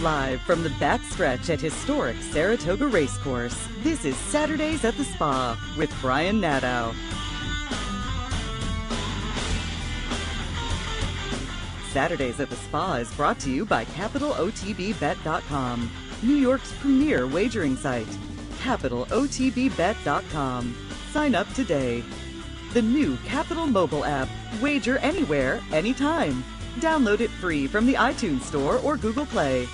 Live from the backstretch at historic Saratoga Racecourse, this is Saturdays at the Spa with Brian Nadeau. Saturdays at the Spa is brought to you by CapitalOTBBet.com, New York's premier wagering site. CapitalOTBBet.com. Sign up today. The new Capital mobile app. Wager anywhere, anytime. Download it free from the iTunes Store or Google Play.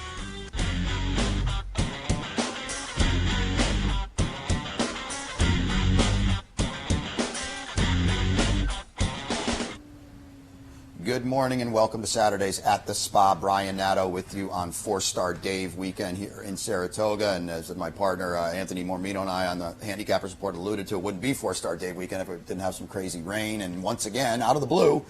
Good morning and welcome to Saturdays at the Spa. Brian Nadeau with you on Fourstardave weekend here in Saratoga. And as my partner Anthony Mormino and I on the Handicappers Report alluded to, it wouldn't be Fourstardave weekend if it didn't have some crazy rain. And once again, out of the blue,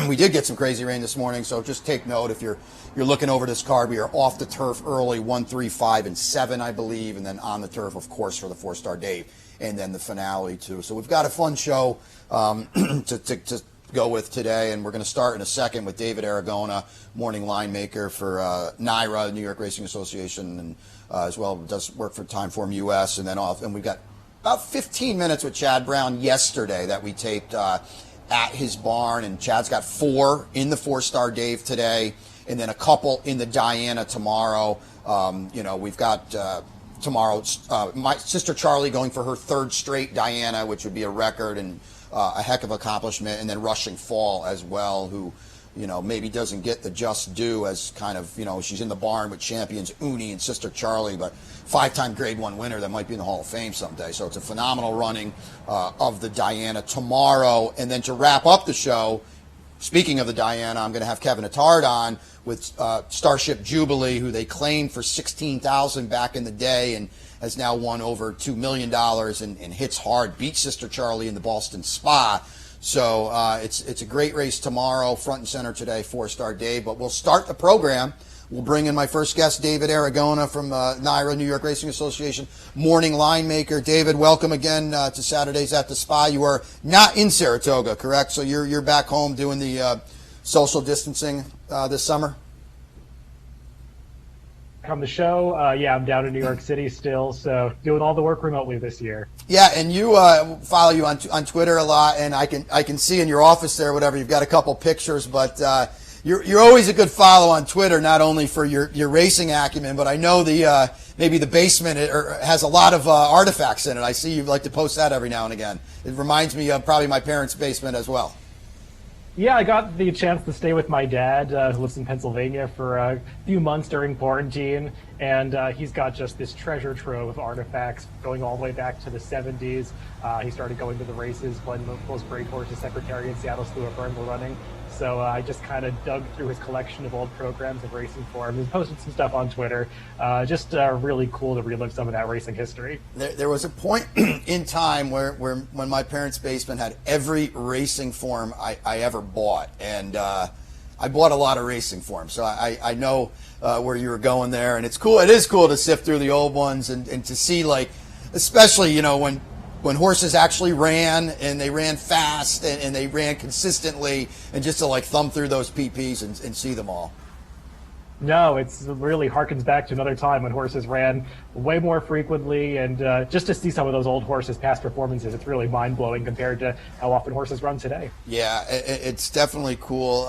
we did get some crazy rain this morning. So just take note if you're looking over this card. We are off the turf early, 1, 3, 5, and 7, I believe, and then on the turf, of course, for the Fourstardave, and then the finale too. So we've got a fun show to go with today, and we're going to start in a second with David Aragona, morning line maker for NYRA, New York Racing Association, and as well does work for Timeform US, and then we've got about 15 minutes with Chad Brown yesterday that we taped at his barn, and Chad's got 4 in the Fourstardave today, and then a couple in the Diana tomorrow. We've got tomorrow my sister Charlie going for her 3rd straight Diana, which would be a record and a heck of accomplishment, and then Rushing Fall as well, who, maybe doesn't get the just due as kind of, she's in the barn with champions Uni and Sister Charlie, but 5-time Grade 1 winner that might be in the Hall of Fame someday. So it's a phenomenal running of the Diana tomorrow. And then to wrap up the show, speaking of the Diana, I'm going to have Kevin Attard on with Starship Jubilee, who they claimed for $16,000 back in the day and has now won over $2 million and hits hard, beat Sister Charlie in the Boston Spa. So it's a great race tomorrow, front and center today, Fourstardave. But we'll start the program. We'll bring in my first guest, David Aragona from NYRA, New York Racing Association, morning line maker. David, welcome again to Saturdays at the Spa. You are not in Saratoga, correct? So you're back home doing the social distancing this summer? On the show, I'm down in New York City still, so doing all the work remotely this year. Yeah, and you follow you on Twitter a lot, and I can see in your office there, whatever, you've got a couple pictures, but you're always a good follow on Twitter, not only for your racing acumen, but I know maybe the basement has a lot of artifacts in it. I see you like to post that every now and again. It reminds me of probably my parents' basement as well. Yeah, I got the chance to stay with my dad, who lives in Pennsylvania, for a few months during quarantine, and he's got just this treasure trove of artifacts going all the way back to the 70s. He started going to the races when those great horses, Secretary and Seattle Stewart Burn, were running. So I just kind of dug through his collection of old programs of racing forms and posted some stuff on Twitter. Just really cool to relive some of that racing history. There was a point in time when my parents' basement had every racing form I ever bought. And I bought a lot of racing forms. So I know where you were going there. And it's cool. It is cool to sift through the old ones and to see, like, especially, when horses actually ran and they ran fast and they ran consistently, and just to thumb through those PPs and see them all. No, it's really harkens back to another time when horses ran way more frequently, and just to see some of those old horses' past performances, it's really mind-blowing compared to how often horses run today. Yeah, it's definitely cool.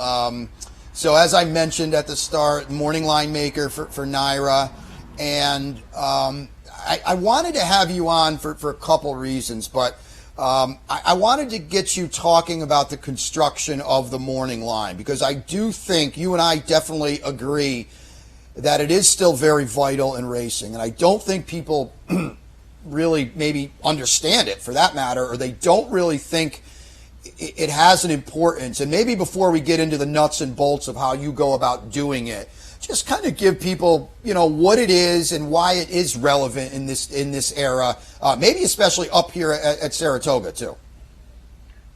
So as I mentioned at the start, morning line maker for NYRA, and I wanted to have you on for a couple reasons, but I wanted to get you talking about the construction of the morning line, because I do think you and I definitely agree that it is still very vital in racing, and I don't think people really maybe understand it, for that matter, or they don't really think it has an importance. And maybe before we get into the nuts and bolts of how you go about doing it, just kind of give people, what it is and why it is relevant in this era, maybe especially up here at Saratoga too.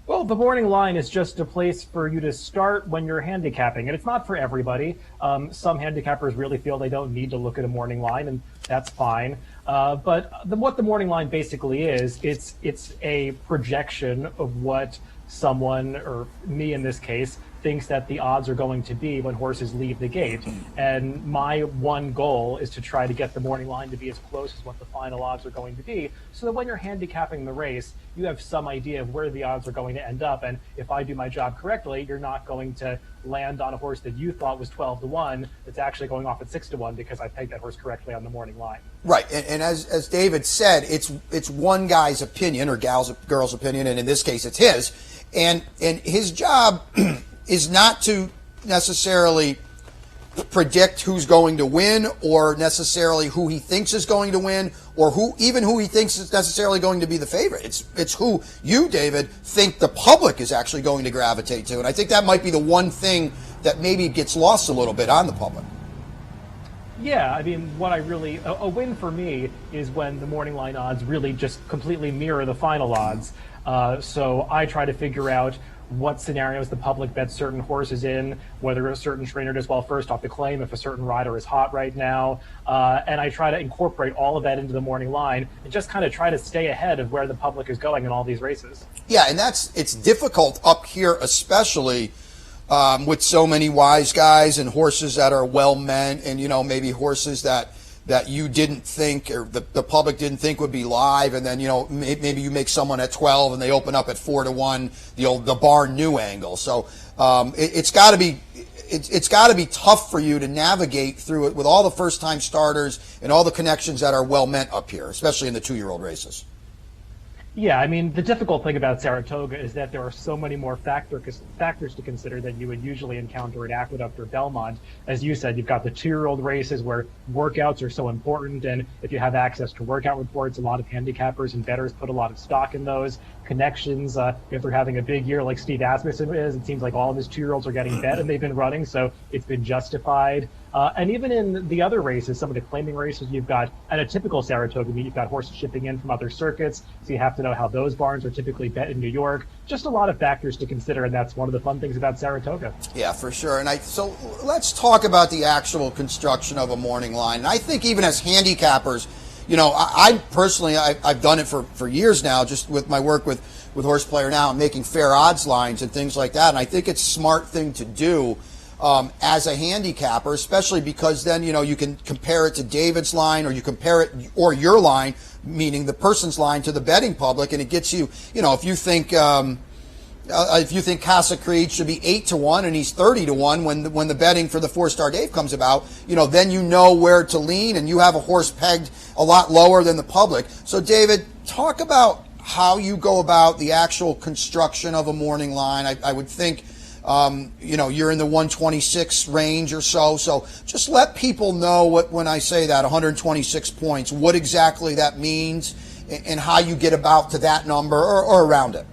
Well, the morning line is just a place for you to start when you're handicapping, and it's not for everybody. Some handicappers really feel they don't need to look at a morning line, and that's fine. But what the morning line basically is, it's a projection of what someone, or me in this case, thinks that the odds are going to be when horses leave the gate. And my one goal is to try to get the morning line to be as close as what the final odds are going to be, so that when you're handicapping the race, you have some idea of where the odds are going to end up. And if I do my job correctly, you're not going to land on a horse that you thought was 12-1 that's actually going off at 6-1 because I pegged that horse correctly on the morning line. Right, and as David said, it's one guy's opinion or girl's opinion, and in this case it's his, and his job is not to necessarily predict who's going to win or necessarily who he thinks is going to win or who he thinks is necessarily going to be the favorite. It's who you, David, think the public is actually going to gravitate to. And I think that might be the one thing that maybe gets lost a little bit on the public. Yeah, I mean, a win for me is when the morning line odds really just completely mirror the final odds. So I try to figure out what scenarios the public bets certain horses in, whether a certain trainer does well first off the claim, if a certain rider is hot right now, and I try to incorporate all of that into the morning line and just kind of try to stay ahead of where the public is going in all these races. Yeah, and it's difficult up here, especially with so many wise guys and horses that are well meant, and maybe horses that you didn't think, or the public didn't think would be live, and then maybe you make someone at 12 and they open up at 4-1, the bar new angle. So it's got to be tough for you to navigate through it with all the first time starters and all the connections that are well meant up here, especially in the 2-year-old races. Yeah, I mean, the difficult thing about Saratoga is that there are so many more factors to consider than you would usually encounter at Aqueduct or Belmont. As you said, you've got the 2-year-old races where workouts are so important, and if you have access to workout reports, a lot of handicappers and bettors put a lot of stock in those. Connections, if they're having a big year like Steve Asmussen is, it seems like all of his 2-year-olds are getting bet and they've been running, so it's been justified. And even in the other races, some of the claiming races, you've got, at a typical Saratoga meet, you've got horses shipping in from other circuits, so you have to know how those barns are typically bet in New York. Just a lot of factors to consider, and that's one of the fun things about Saratoga. Yeah, for sure. And so let's talk about the actual construction of a morning line. And I think even as handicappers, I personally, I've done it for years now, just with my work with Horse Player Now and making fair odds lines and things like that. And I think it's a smart thing to do as a handicapper, especially because then, you can compare it to David's line, or you compare it, or your line, meaning the person's line, to the betting public, and it gets you, if you think Casa Creed should be 8-1 and he's 30-1 when the betting for the Fourstardave comes about, then you know where to lean, and you have a horse pegged a lot lower than the public. So, David, talk about how you go about the actual construction of a morning line. I would think, you're in the 126 range or so. So just let people know when I say that 126 points, what exactly that means and how you get about to that number or around it.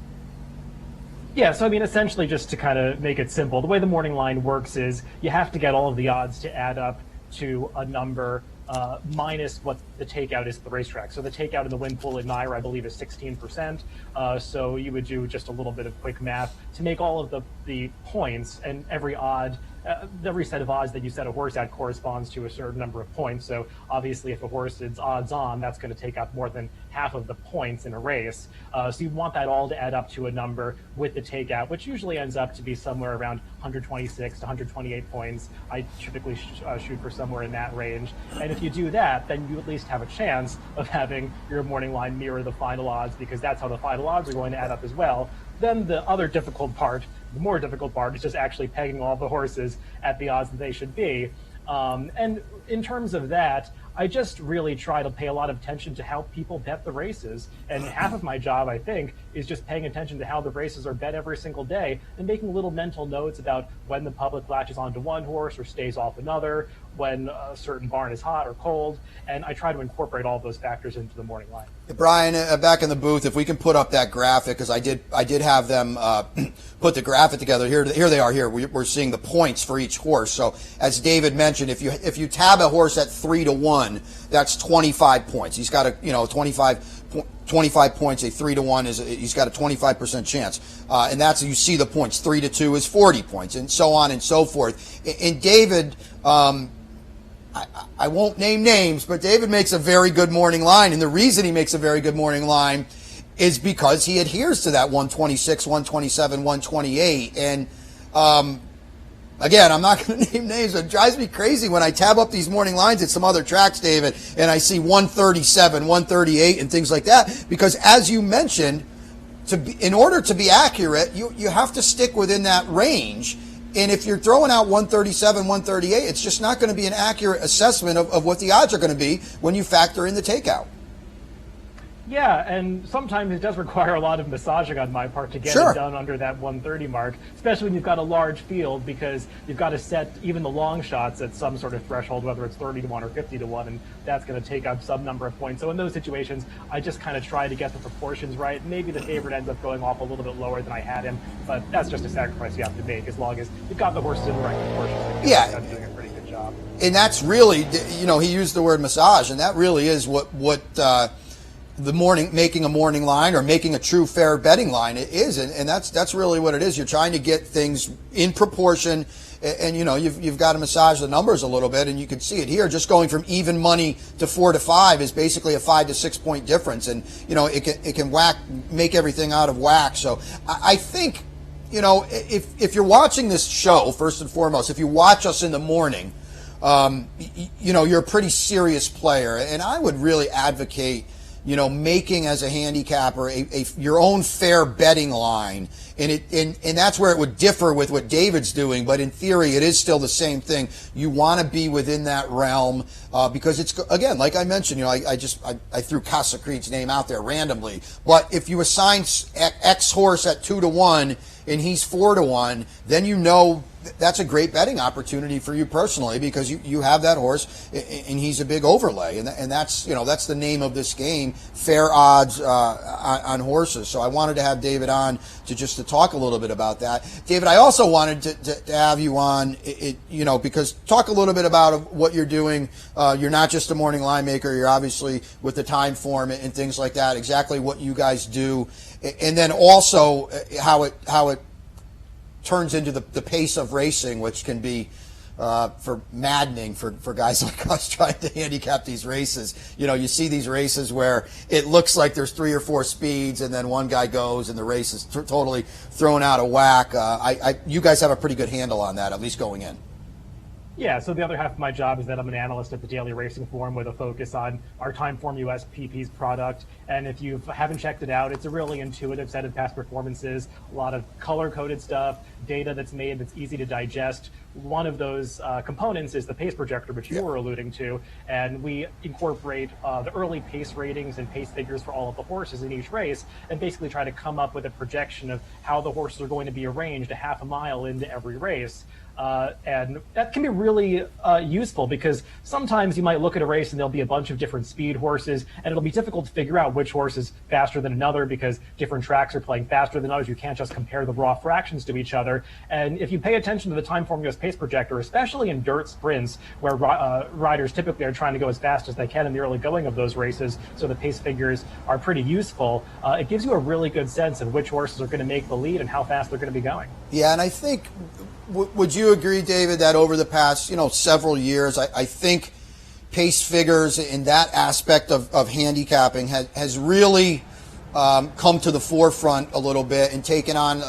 Yeah, so I mean, essentially, just to kind of make it simple, the way the morning line works is you have to get all of the odds to add up to a number minus what the takeout is at the racetrack. So the takeout in the win pool in Naira, I believe, is 16%. So you would do just a little bit of quick math to make all of the points, and every set of odds that you set a horse at corresponds to a certain number of points. So obviously, if a horse is odds on, that's going to take up more than half of the points in a race. So you want that all to add up to a number with the takeout, which usually ends up to be somewhere around 126 to 128 points. I typically shoot for somewhere in that range. And if you do that, then you at least have a chance of having your morning line mirror the final odds, because that's how the final odds are going to add up as well. Then the more difficult part is just actually pegging all the horses at the odds that they should be. And in terms of that, I just really try to pay a lot of attention to how people bet the races. And half of my job, I think, is just paying attention to how the races are bet every single day and making little mental notes about when the public latches onto one horse or stays off another, when a certain barn is hot or cold. And I try to incorporate all those factors into the morning line. Brian, back in the booth, if we can put up that graphic, because I did have them put the graphic together. Here they are. Here we're seeing the points for each horse. So as David mentioned, if you tab a horse at 3-1, that's 25 points. He's got 25 points. A 3-1 he's got a 25% chance, and that's, you see the points. 3-2 is 40 points, and so on and so forth. And David, I won't name names, but David makes a very good morning line, and the reason he makes a very good morning line is because he adheres to that 126, 127, 128, and Again, I'm not going to name names, but it drives me crazy when I tab up these morning lines at some other tracks, David, and I see 137, 138, and things like that. Because as you mentioned, in order to be accurate, you have to stick within that range. And if you're throwing out 137, 138, it's just not going to be an accurate assessment of what the odds are going to be when you factor in the takeout. Yeah, and sometimes it does require a lot of massaging on my part to get Sure. it done under that 130 mark, especially when you've got a large field, because you've got to set even the long shots at some sort of threshold, whether it's 30 to 1 or 50 to 1, and that's going to take up some number of points. So in those situations, I just kind of try to get the proportions right. Maybe the favorite ends up going off a little bit lower than I had him, but that's just a sacrifice you have to make as long as you've got the horses in the right proportions. Yeah. I'm doing a pretty good job. And that's really, he used the word massage, and that really is what making a morning line or making a true fair betting line it is, and that's really what it is. You're trying to get things in proportion, and you've got to massage the numbers a little bit, and you can see it here. Just going from even money to 4 to 5 is basically a 5 to 6 point difference, and it can make everything out of whack. So I think if you're watching this show, first and foremost, if you watch us in the morning, you're a pretty serious player, and I would really advocate making as a handicapper your own fair betting line, and that's where it would differ with what David's doing. But in theory, it is still the same thing. You want to be within that realm because it's, again, like I mentioned, I threw Casa Creed's name out there randomly. But if you assign X horse at 2 to 1 and he's 4 to 1, then that's a great betting opportunity for you personally, because you have that horse and he's a big overlay, and that's the name of this game, fair odds on horses. So I wanted to have David on to talk a little bit about that. David, I also wanted to have you on, because talk a little bit about what you're doing. You're not just a morning line maker. You're obviously with the time form and things like that. Exactly what you guys do, and then also how it turns into the pace of racing, which can be for maddening for guys like us trying to handicap these races. You see these races where it looks like there's 3 or 4 speeds, and then one guy goes and the race is totally thrown out of whack. You guys have a pretty good handle on that, at least going in. Yeah, so the other half of my job is that I'm an analyst at the Daily Racing Forum with a focus on our Timeform US PP's product. And if you haven't checked it out, it's a really intuitive set of past performances, a lot of color-coded stuff, data that's made that's easy to digest. One of those components is the pace projector, which you were alluding to, and we incorporate the early pace ratings and pace figures for all of the horses in each race, and basically try to come up with a projection of how the horses are going to be arranged a half a mile into every race. And that can be really useful, because sometimes you might look at a race and there'll be a bunch of different speed horses, and it'll be difficult to figure out which horse is faster than another because different tracks are playing faster than others. You can't just compare the raw fractions to each other. And if you pay attention to the Timeform US pace projector, especially in dirt sprints where riders typically are trying to go as fast as they can in the early going of those races, so the pace figures are pretty useful, it gives you a really good sense of which horses are going to make the lead and how fast they're going to be going. Yeah, and I think, would you agree, David, that over the past several years, I think pace figures in that aspect of handicapping has really come to the forefront a little bit and taken on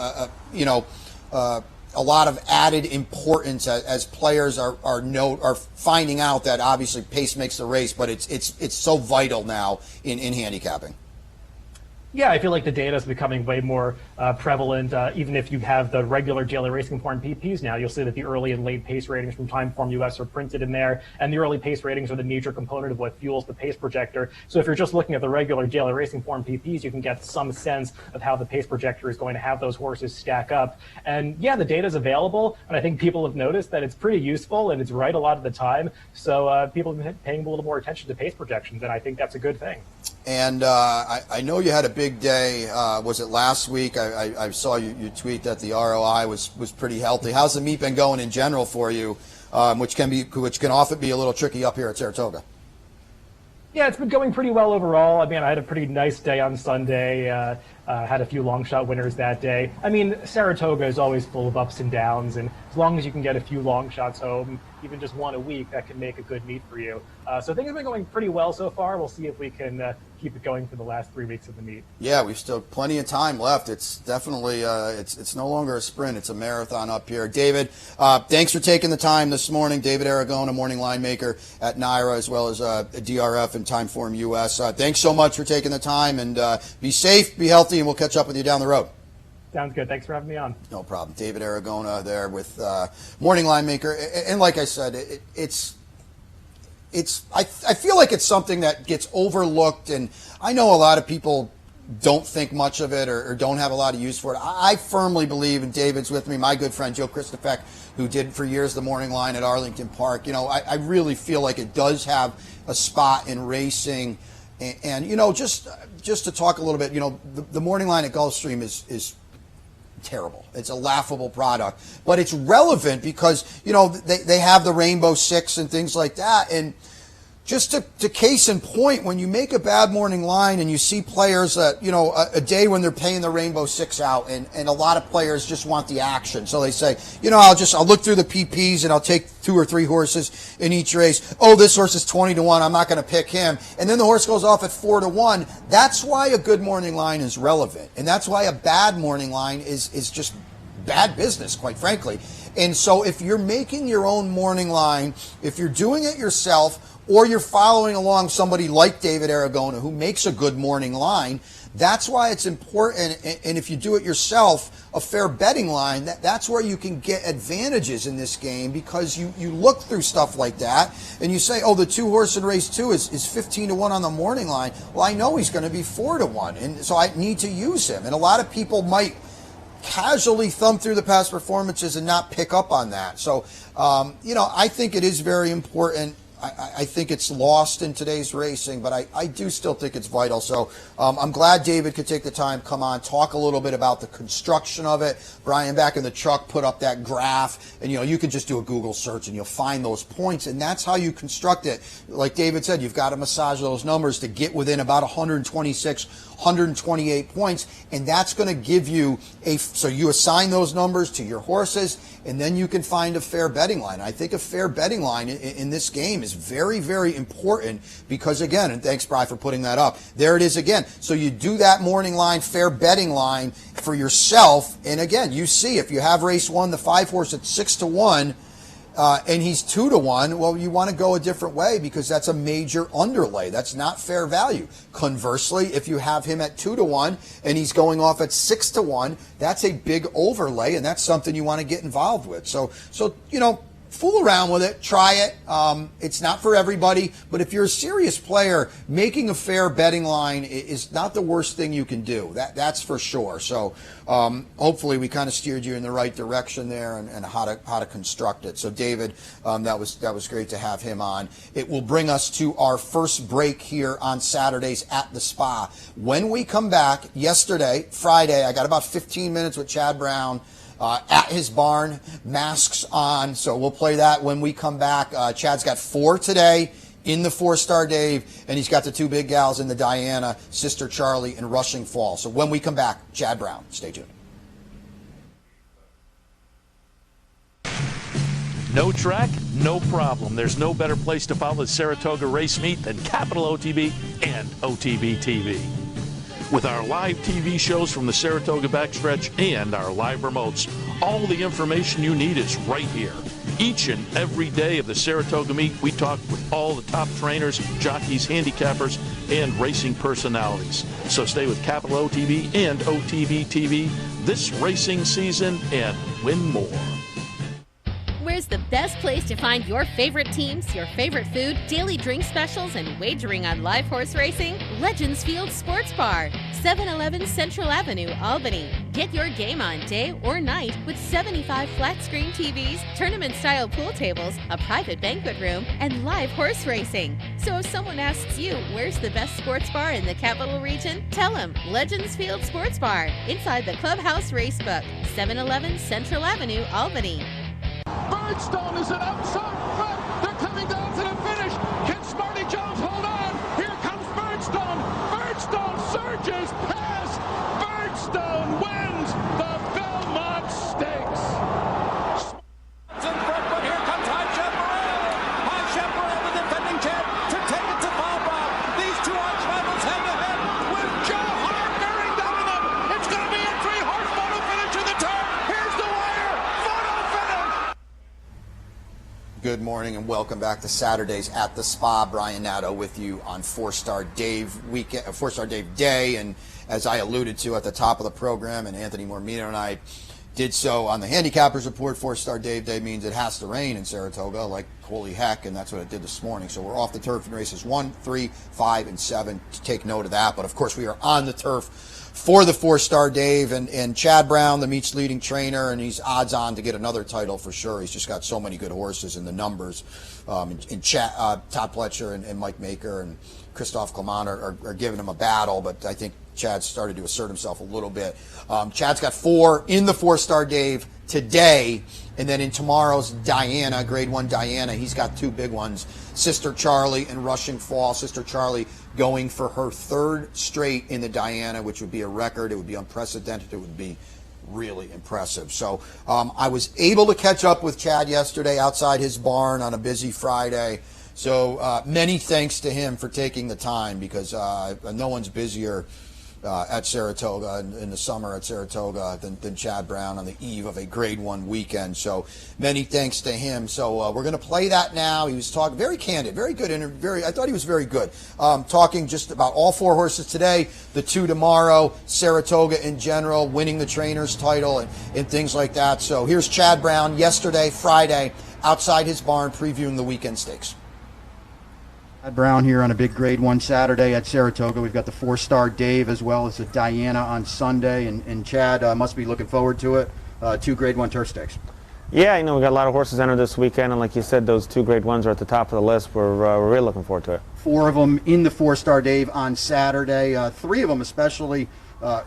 a lot of added importance as players are finding out that obviously pace makes the race, but it's so vital now in handicapping. Yeah, I feel like the data is becoming way more prevalent. Even if you have the regular Daily Racing Form PPs now, you'll see that the early and late pace ratings from Timeform US are printed in there, and the early pace ratings are the major component of what fuels the pace projector. So if you're just looking at the regular Daily Racing Form PPs, you can get some sense of how the pace projector is going to have those horses stack up. And yeah, the data is available, and I think people have noticed that it's pretty useful and it's right a lot of the time. So people have been paying a little more attention to pace projections, and I think that's a good thing. And I know you had a big day. Was it last week? I saw you tweet that the ROI was pretty healthy. How's the meet been going in general for you, which can often be a little tricky up here at Saratoga? Yeah, it's been going pretty well overall. I mean, I had a pretty nice day on Sunday. had a few long shot winners that day. I mean, Saratoga is always full of ups and downs, and as long as you can get a few long shots home, even just one a week, that can make a good meet for you. So things have been going pretty well so far. We'll see if we can keep it going for the last 3 weeks of the meet. Yeah, we've still plenty of time left. It's definitely it's no longer a sprint; it's a marathon up here. David, thanks for taking the time this morning. David Aragona, morning line maker at NYRA, as well as DRF and Timeform US. Thanks so much for taking the time, and be safe, be healthy, and we'll catch up with you down the road. Sounds good. Thanks for having me on. No problem. David Aragona there with morning line maker, and like I said, I feel like it's something that gets overlooked, and I know a lot of people don't think much of it or don't have a lot of use for it. I firmly believe, and David's with me, my good friend Joe Christopek, who did for years the morning line at Arlington Park. You know, I really feel like it does have a spot in racing, and you know, just to talk a little bit, you know, the morning line at Gulfstream is terrible. It's a laughable product, but it's relevant because, you know, they have the Rainbow Six and things like that. And just to case in point, when you make a bad morning line and you see players that, you know, a day when they're paying the Rainbow Six out, and a lot of players just want the action. So they say, you know, I'll look through the PPs and I'll take 2 or 3 horses in each race. Oh, this horse is 20-1. I'm not going to pick him. And then the horse goes off at 4-1. That's why a good morning line is relevant. And that's why a bad morning line is just bad business, quite frankly. And so if you're making your own morning line, if you're doing it yourself, or you're following along somebody like David Aragona who makes a good morning line, that's why it's important. And if you do it yourself, a fair betting line, that's where you can get advantages in this game, because you look through stuff like that and you say, oh, the 2 horse in race 2 is 15-1 on the morning line. Well, I know he's going to be 4-1, and so I need to use him. And a lot of people might casually thumb through the past performances and not pick up on that. So, you know, I think it is very important. I think it's lost in today's racing, but I do still think it's vital. So I'm glad David could take the time, come on, talk a little bit about the construction of it. Brian, back in the truck, put up that graph, and, you know, you can just do a Google search and you'll find those points, and that's how you construct it. Like David said, you've got to massage those numbers to get within about 126, 128 points, and that's going to give you so you assign those numbers to your horses, and then you can find a fair betting line. I think a fair betting line in this game is very, very important, because, again, and thanks, Brian, for putting that up. There it is again. So you do that morning line, fair betting line for yourself, and again, you see if you have race 1, the 5 horse at 6-1, and he's 2-1, well, you want to go a different way, because that's a major underlay. That's not fair value. Conversely, if you have him at 2-1 and he's going off at 6-1, that's a big overlay, and that's something you want to get involved with. So you know, fool around with it, try it. It's not for everybody, but if you're a serious player, making a fair betting line is not the worst thing you can do. That's for sure. So hopefully we kind of steered you in the right direction there, and how to construct it. So David, that was great to have him on. It will bring us to our first break here on Saturdays at the Spa. When we come back, Friday, I got about 15 minutes with Chad Brown at his barn, masks on. So we'll play that when we come back. Chad's got 4 today in the Fourstardave, and he's got the 2 big gals in the Diana, Sister Charlie, and Rushing Fall. So when we come back, Chad Brown. Stay tuned. No track, no problem. There's no better place to follow the Saratoga race meet than Capital OTB and OTB TV. With our live TV shows from the Saratoga backstretch and our live remotes, all the information you need is right here. Each and every day of the Saratoga meet, we talk with all the top trainers, jockeys, handicappers, and racing personalities. So stay with Capital OTB and OTB TV this racing season and win more. Where's the best place to find your favorite teams, your favorite food, daily drink specials, and wagering on live horse racing? Legends Field Sports Bar, 711 Central Avenue, Albany. Get your game on day or night with 75 flat-screen TVs, tournament-style pool tables, a private banquet room, and live horse racing. So if someone asks you, where's the best sports bar in the Capital Region? Tell them Legends Field Sports Bar, inside the Clubhouse Racebook, 711 Central Avenue, Albany. Birdstone is an outside front. They're coming down to the finish. Can Smarty Jones hold on? Here comes Birdstone. Birdstone surges past. Good morning and welcome back to Saturdays at the Spa. Brian Nadeau with you on Fourstardave weekend, Fourstardave Day, and as I alluded to at the top of the program, and Anthony Mormino and I did so on the Handicappers Report, Fourstardave Day means it has to rain in Saratoga, like holy heck, and that's what it did this morning. So we're off the turf in races 1, 3, 5, and 7 to take note of that. But of course we are on the turf for the Fourstardave, and Chad Brown, the meet's leading trainer, and he's odds on to get another title for sure. He's just got so many good horses, and the numbers in Todd Pletcher and Mike Maker and Christophe Clement are giving him a battle, but I think Chad's started to assert himself a little bit. Chad's got 4 in the Fourstardave today, and then in tomorrow's Diana, Grade 1 Diana, he's got 2 big ones, Sister Charlie and Rushing Fall. Sister Charlie going for her 3rd straight in the Diana, which would be a record. It would be unprecedented. It would be really impressive. So I was able to catch up with Chad yesterday outside his barn on a busy Friday. So many thanks to him for taking the time, because no one's busier at Saratoga in the summer at Saratoga than Chad Brown on the eve of a Grade 1 weekend. So many thanks to him. So we're going to play that now. He was talking very candid, very good interview. I thought he was very good. Talking just about all 4 horses today, the 2 tomorrow, Saratoga in general, winning the trainer's title and things like that. So here's Chad Brown yesterday, Friday, outside his barn previewing the weekend stakes. Chad Brown here on a big Grade 1 Saturday at Saratoga. We've got the Fourstardave as well as the Diana on Sunday, and Chad must be looking forward to it. 2 Grade 1 turf stakes. Yeah, we got a lot of horses entered this weekend, and like you said, those 2 Grade 1s are at the top of the list. We're really looking forward to it. 4 of them in the Fourstardave on Saturday. 3 of them, especially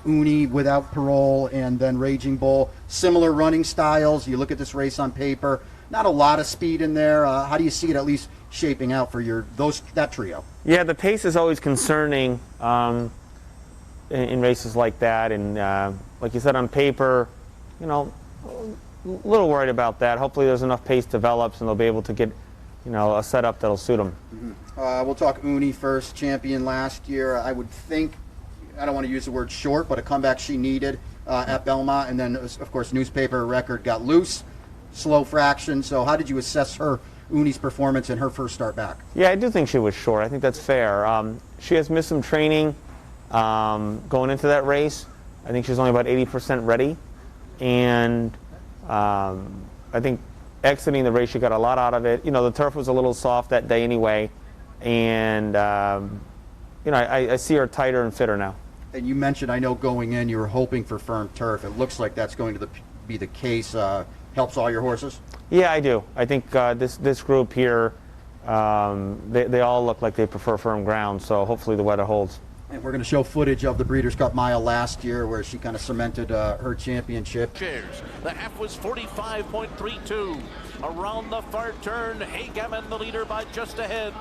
Uni, Without Parole, and then Raging Bull. Similar running styles. You look at this race on paper, not a lot of speed in there. How do you see it at least shaping out for that trio? Yeah, the pace is always concerning in races like that, and like you said, on paper, a little worried about that. Hopefully there's enough pace develops and they'll be able to get a setup that'll suit them. Mm-hmm. We'll talk Uni first. Champion last year. I would think, I don't want to use the word short, but a comeback she needed at Belmont, and then of course newspaper record got loose, slow fraction. So how did you assess Uni's performance in her first start back? Yeah, I do think she was short. I think that's fair. She has missed some training going into that race. I think she's only about 80% ready, and I think exiting the race she got a lot out of it. The turf was a little soft that day anyway, and I see her tighter and fitter now. And you mentioned, I know going in you were hoping for firm turf. It looks like that's going to be the case. Helps all your horses? Yeah, I do. I think this group here, they all look like they prefer firm ground, so hopefully the weather holds. And we're going to show footage of the Breeders' Cup Mile last year where she kind of cemented her championship. Cheers. The half was 45.32. Around the far turn, Haygammon the leader by just ahead.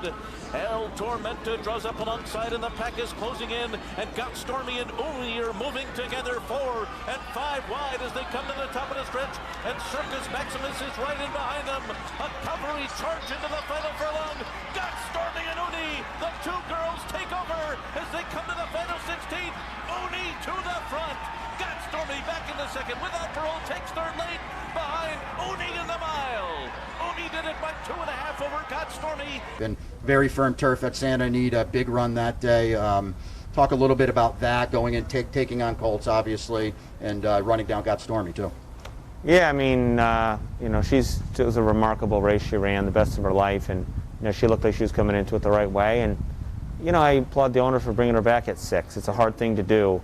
El Tormenta draws up alongside, and the pack is closing in, and Got Stormy and Uli are moving together 4 and 5 wide as they come to the top of the stretch, and Circus Maximus is right in behind them. A cavalry charge into the final furlong. Got Stormy and Uni, the 2 girls take over as they come to the final 16. Uni to the front. Got Stormy back in the second. Without Parole takes 3rd late behind Uni in the mile. Uni did it by 2.5 over Got Stormy. Been very firm turf at Santa Anita, big run that day. Talk a little bit about that, going in, taking on Colts, obviously, and running down Got Stormy, too. Yeah, I mean, it was a remarkable race she ran, the best of her life, and she looked like she was coming into it the right way. And I applaud the owner for bringing her back at 6. It's a hard thing to do,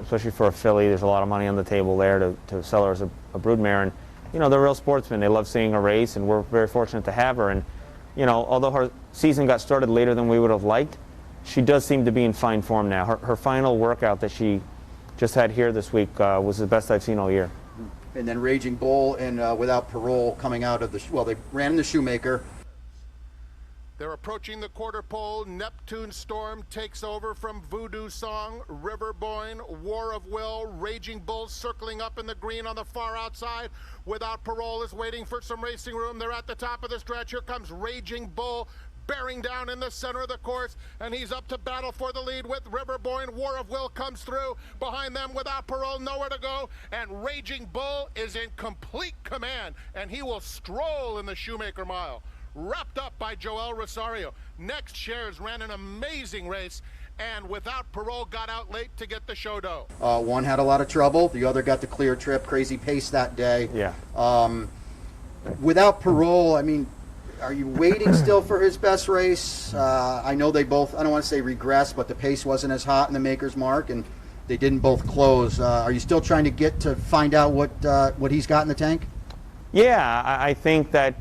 especially for a filly. There's a lot of money on the table there to sell her as a broodmare, and they're real sportsmen. They love seeing her race, and we're very fortunate to have her. And although her season got started later than we would have liked, she does seem to be in fine form now. Her final workout that she just had here this week was the best I've seen all year. And then Raging Bull and Without Parole coming out of they ran in the Shoemaker. They're approaching the quarter pole. Neptune Storm takes over from Voodoo Song, River Boyne, War of Will, Raging Bull circling up in the green on the far outside. Without Parole is waiting for some racing room. They're at the top of the stretch. Here comes Raging Bull. bearing down in the center of the course, and he's up to battle for the lead with River Boyne. War of Will comes through. Behind them, Without Parole, nowhere to go, and Raging Bull is in complete command, and he will stroll in the Shoemaker Mile. Wrapped up by Joel Rosario. Next Shares ran an amazing race, and Without Parole got out late to get the show dough. One had a lot of trouble. The other got the clear trip. Crazy pace that day. Yeah. Without Parole, I mean, are you waiting still for his best race? I know they both, I don't want to say regressed, but the pace wasn't as hot in the Maker's Mark, and they didn't both close. Are you still trying to get to find out what he's got in the tank? Yeah, I think that,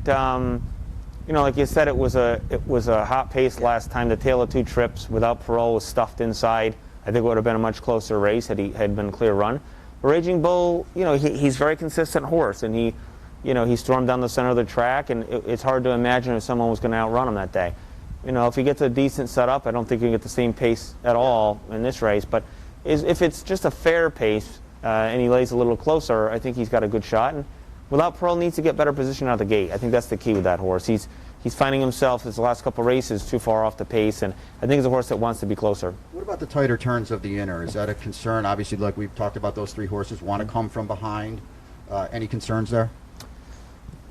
you know, like you said, it was a hot pace last time. The Tale of Two Trips, Without Parole, was stuffed inside. I think it would have been a much closer race had he had been a clear run. Raging Bull, you know, he's a very consistent horse, and he stormed down the center of the track, and it's hard to imagine if someone was going to outrun him that day. You know, if he gets a decent setup, I don't think he can get the same pace at all in this race. But if it's just a fair pace and he lays a little closer, I think he's got a good shot. And Without Parole needs to get better position out of the gate. I think that's the key with that horse. He's finding himself his last couple races too far off the pace, and I think it's a horse that wants to be closer. What about the tighter turns of the inner? Is that a concern? Obviously, like we've talked about, those three horses want to come from behind. Any concerns there?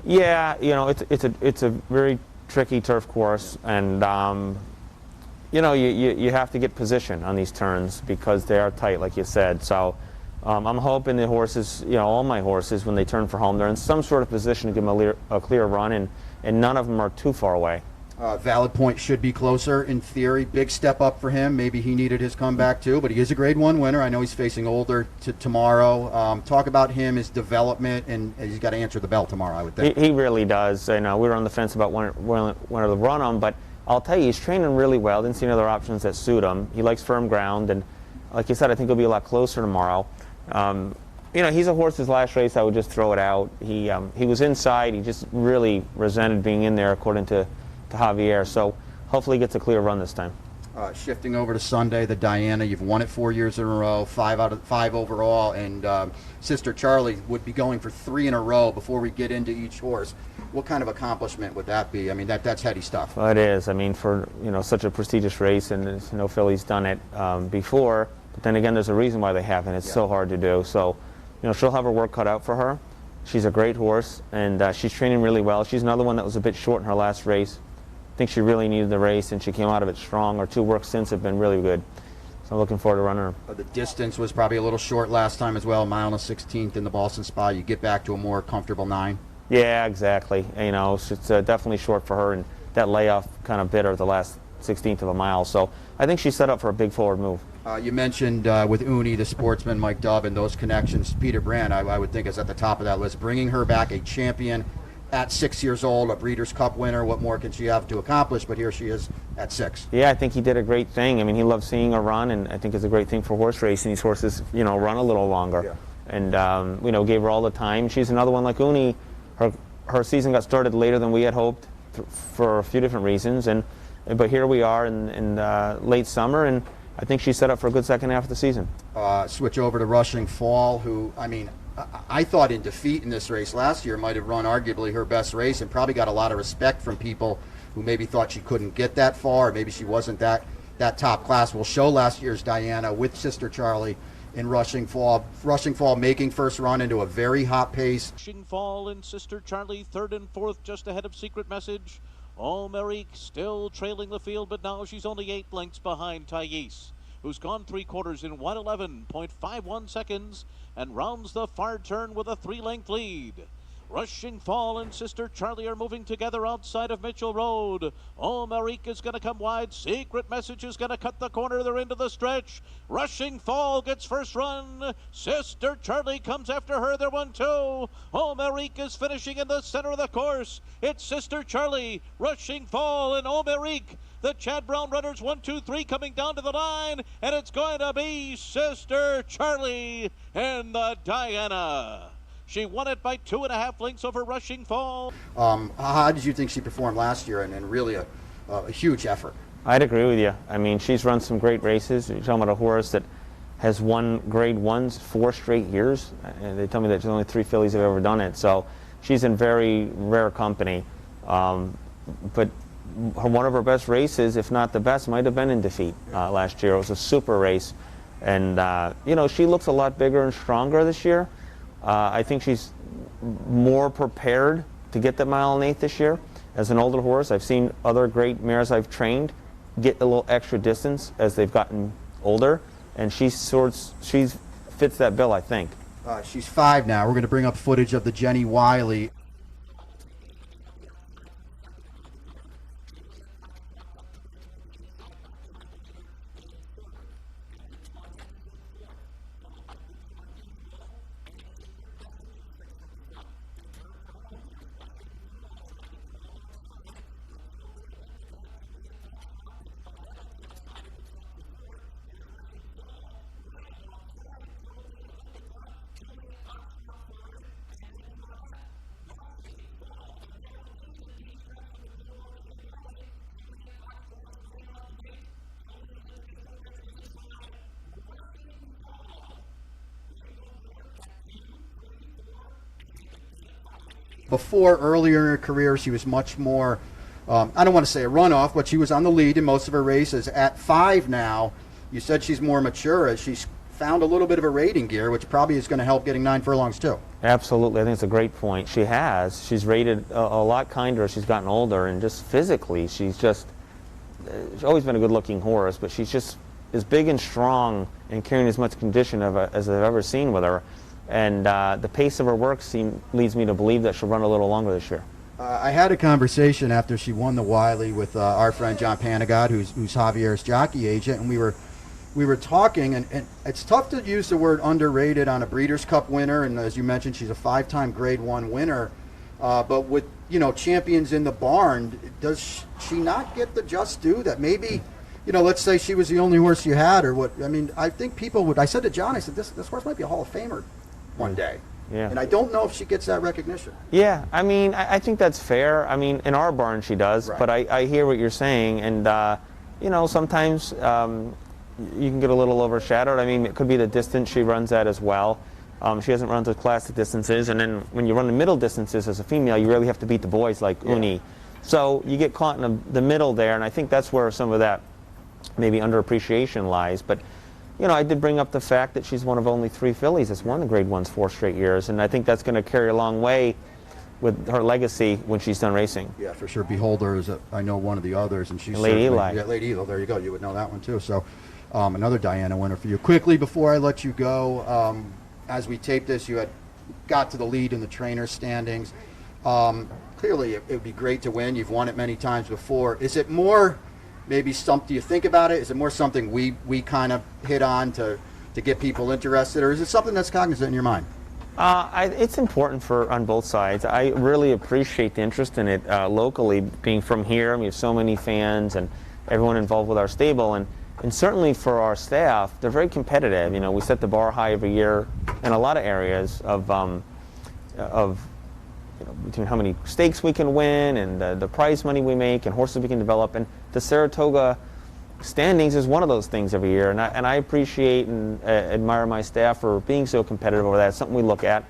Yeah, you know, it's a very tricky turf course, and you know, you have to get position on these turns because they are tight, like you said. So I'm hoping the horses, you know, all my horses, when they turn for home, they're in some sort of position to give them a clear run, and none of them are too far away. Valid Point should be closer in theory. Big step up for him. Maybe he needed his comeback too, but he is a Grade 1 winner. I know he's facing Older tomorrow. Talk about him, his development, and he's got to answer the bell tomorrow, I would think. He really does. You know, we were on the fence about when to run him, but I'll tell you, he's training really well. Didn't see any other options that suit him. He likes firm ground, and like you said, I think he'll be a lot closer tomorrow. You know, he's a horse. His last race, I would just throw it out. He was inside. He just really resented being in there, according to Javier. So hopefully he gets a clear run this time. Shifting over to Sunday, the Diana, you've won it 4 years in a row, 5 out of 5 overall, and Sister Charlie would be going for 3 in a row before we get into each horse. What kind of accomplishment would that be? I mean, that's heady stuff. Well, it is. I mean, for, you know, such a prestigious race, and no filly's done it before. But then again, there's a reason why they haven't. It's so hard to do. So, you know, she'll have her work cut out for her. She's a great horse, and she's training really well. She's another one that was a bit short in her last race. I think she really needed the race, and she came out of it strong. Her 2 works since have been really good. So I'm looking forward to running her. The distance was probably a little short last time as well, a mile and a 16th in the Boston Spa. You get back to a more comfortable 9. Yeah, exactly. You know, it's definitely short for her, and that layoff kind of bit her the last 16th of a mile. So I think she's set up for a big forward move. You mentioned with Uni, the sportsman, Mike Dubb, and those connections. Peter Brand, I would think, is at the top of that list. Bringing her back a champion at 6 years old, a Breeders' Cup winner. What more can she have to accomplish? But here she is at 6. Yeah, I think he did a great thing. I mean, he loves seeing her run, and I think it's a great thing for horse racing. These horses, you know, run a little longer. Yeah. And, you know, gave her all the time. She's another one like Uni. Her season got started later than we had hoped for a few different reasons. But here we are in late summer, and I think she's set up for a good second half of the season. Switch over to Rushing Fall, who, I mean, I thought in defeat in this race last year might have run arguably her best race, and probably got a lot of respect from people who maybe thought she couldn't get that far, or maybe she wasn't that top class. We'll show last year's Diana with Sister Charlie in Rushing Fall. Rushing Fall making first run into a very hot pace. Rushing Fall and Sister Charlie 3rd and 4th, just ahead of Secret Message. Almerique still trailing the field, but now she's only 8 lengths behind Thais, who's gone 3/4 in 1:11.51 seconds and rounds the far turn with a 3-length lead. Rushing Fall and Sister Charlie are moving together outside of Mitchell Road. Almerique is going to come wide. Secret Message is going to cut the corner. They're into the stretch. Rushing Fall gets first run. Sister Charlie comes after her. They're 1-2. Almerique is finishing in the center of the course. It's Sister Charlie, Rushing Fall, and Almerique. The Chad Brown runners 1, 2, 3 coming down to the line, and it's going to be Sister Charlie and the Diana. She won it by 2.5 lengths over Rushing Fall. How did you think she performed last year? And really a huge effort. I'd agree with you. I mean, she's run some great races. You're talking about a horse that has won Grade 1s 4 straight years. And they tell me that there's only 3 fillies have ever done it. So she's in very rare company. But one of her best races, if not the best, might have been in defeat last year. It was a super race. And, you know, she looks a lot bigger and stronger this year. I think she's more prepared to get the 1.1 miles this year. As an older horse, I've seen other great mares I've trained get a little extra distance as they've gotten older. And she fits that bill, I think. She's 5 now. We're going to bring up footage of the Jenny Wiley. Before, earlier in her career, she was much more, I don't want to say a runoff, but she was on the lead in most of her races. At 5 now, you said she's more mature as she's found a little bit of a rating gear, which probably is going to help getting 9 furlongs too. Absolutely. I think it's a great point. She has. She's rated a lot kinder as she's gotten older, and just physically, she's always been a good-looking horse, but she's just as big and strong and carrying as much condition as I've ever seen with her. And the pace of her work leads me to believe that she'll run a little longer this year. I had a conversation after she won the Wiley with our friend John Panagod, who's Javier's jockey agent, and we were talking, and it's tough to use the word underrated on a Breeders' Cup winner, and as you mentioned, she's a 5-time Grade 1 winner. But with, you know, champions in the barn, does she not get the just due that maybe, you know, let's say she was the only horse you had, or what? I mean, I think people would. I said to John, I said, this horse might be a Hall of Famer one day. Yeah. And I don't know if she gets that recognition. Yeah, I mean, I think that's fair. I mean, in our barn she does, right. But I hear what you're saying, and you know, sometimes you can get a little overshadowed. I mean, it could be the distance she runs at as well. She hasn't run the classic distances, and then when you run the middle distances as a female, you really have to beat the boys like Uni. So you get caught in the middle there, and I think that's where some of that maybe underappreciation lies. But you know, I did bring up the fact that she's one of only 3 fillies that's won the Grade 1s 4 straight years, and I think that's going to carry a long way with her legacy when she's done racing. Yeah, for sure. Beholder is, I know, one of the others, and she's Lady Eli. Yeah, Lady Eli. There you go. You would know that one too. So, another Diana winner for you. Quickly before I let you go, as we tape this, you had got to the lead in the trainer standings. Clearly, it would be great to win. You've won it many times before. Is it more? Maybe do you think about it? Is it more something we kind of hit on to get people interested, or is it something that's cognizant in your mind? It's important on both sides. I really appreciate the interest in it locally, being from here. We have so many fans and everyone involved with our stable, and certainly for our staff, they're very competitive. You know, we set the bar high every year in a lot of areas of you know, between how many stakes we can win and the prize money we make and horses we can develop. And the Saratoga standings is one of those things every year. And I appreciate and admire my staff for being so competitive over that. It's something we look at.